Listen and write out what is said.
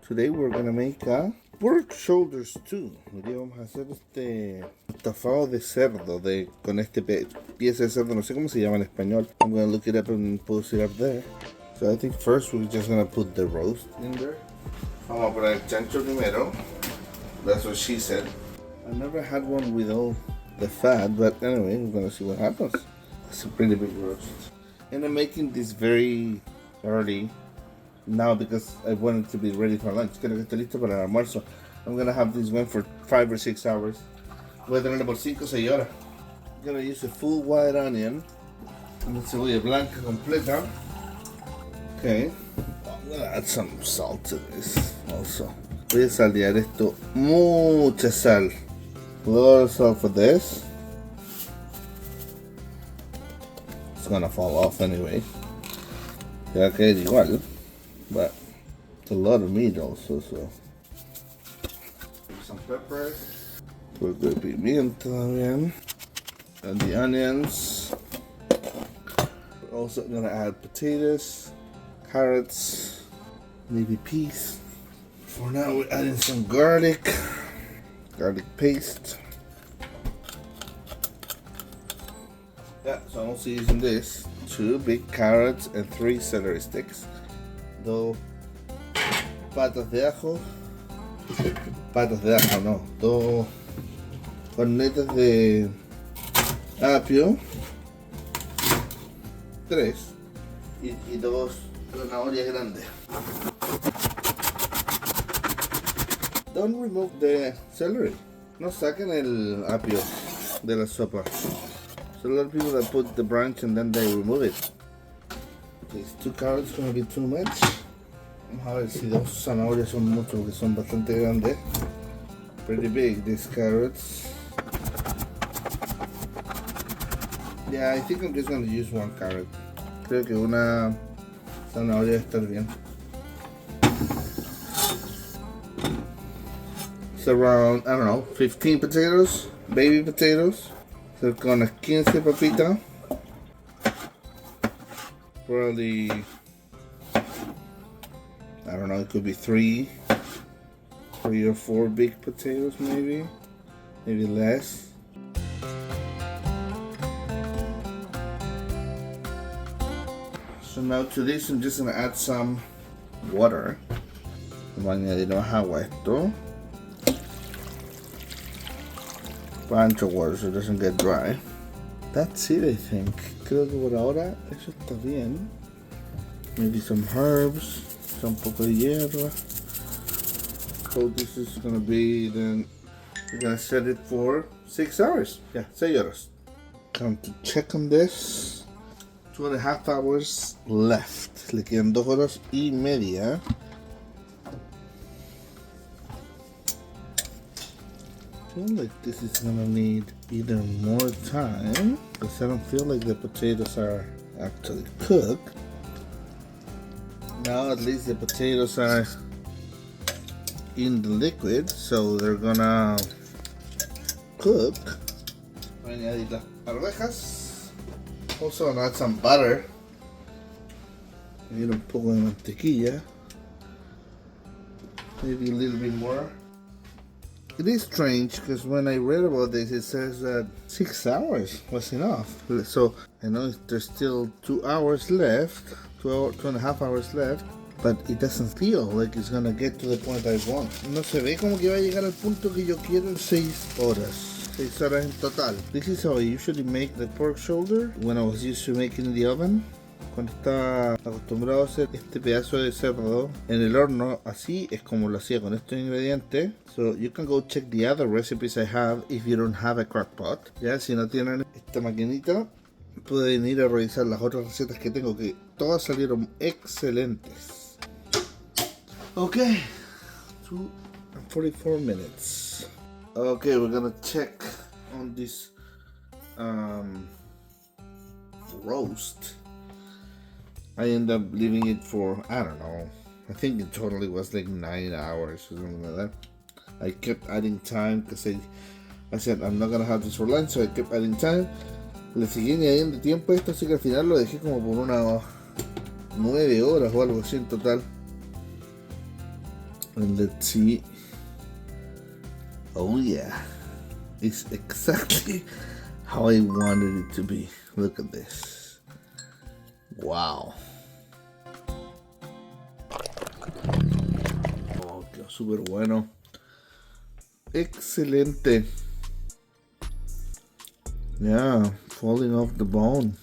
Today we're gonna make a pork shoulder stew. Hoy día vamos a hacer este estofado de cerdo, con este pieza de cerdo, no sé cómo se llama en español. I'm gonna look it up and post it up there. So I think first we're just gonna put the roast in there. Vamos a poner el chancho primero. That's what she said. I never had one with all the fat, but anyway, we're gonna see what happens. It's a pretty big roast. And I'm making this very early now because I want it to be ready for lunch. Quiero que esté listo para el almuerzo. I'm gonna have this one for 5 or 6 hours. Voy a tenerlo por 5 o 6 horas. I'm gonna use a full white onion. Una cebolla blanca completa. Okay. I'm gonna add some salt to this also. Voy a saltear esto. Mucha sal. A lot of salt for this. It's gonna fall off anyway. Te va a caer igual. But it's a lot of meat also, so. Some pepper. Un poco de pimienta también. And the onions. We're also gonna add potatoes, carrots, maybe peas. For now, we're adding some garlic paste. Yeah, so I'm also using this. 2 big carrots and 3 celery sticks. 2 patas de ajo. No. 2 cornetas de apio. 3. Y 2 zanahorias grandes. Don't remove the celery. No saquen el apio de la sopa. So a lot of people that put the branch and then they remove it. These 2 carrots gonna be too much. Vamos a ver si 2 zanahorias son mucho porque son bastante grandes. Pretty big these carrots. Yeah, I think I'm just gonna use 1 carrot. Creo que una zanahoria debe estar bien. It's around, I don't know, 15 potatoes, baby potatoes. So con unas 15 papitas. Probably, I don't know, it could be 3 or 4 big potatoes maybe less. So now to this I'm just gonna add some water. Vamos a añadir más agua a esto. Bunch of water so it doesn't get dry. That's it, I think. Creo que por ahora eso está bien. Maybe some herbs, un poco de hierba. So this is gonna be, then we're gonna set it for 6 hours. Yeah, 6 horas. Come to check on this. 2.5 hours left. Le quedan 2 horas y media. I feel like this is gonna need either more time because I don't feel like the potatoes are actually cooked. Now at least the potatoes are in the liquid, so they're gonna cook. Voy a añadir las arvejas. Also I'll add some butter. Añadir un poco de mantequilla. Maybe a little bit more. It is strange because when I read about this, it says that 6 hours was enough. So I know there's still 2 hours left, 2.5 hours left, but it doesn't feel like it's gonna get to the point I want. No se ve como que va a llegar al punto que yo quiero en 6 horas. 6 horas en total. This is how I usually make the pork shoulder when I was used to making in the oven. Cuando estaba acostumbrado a hacer este pedazo de cerdo en el horno, así es como lo hacía con estos ingredientes. So you can go check the other recipes I have if you don't have a crock pot. Ya, si no tienen esta maquinita, pueden ir a revisar las otras recetas que tengo, que todas salieron excelentes. Okay, 2 and 44 minutes. Okay, we're gonna check on this roast. I ended up leaving it for, I don't know, I think it totally was like 9 hours or something like that. I kept adding time because I said I'm not gonna have this for lunch, so I kept adding time. Le seguí añadiendo tiempo a esto, así que al final lo dejé como por unas 9 horas o algo así en total. And let's see. Oh yeah, it's exactly how I wanted it to be. Look at this. Wow. Oh, quedó súper bueno. Excelente. Yeah, falling off the bone.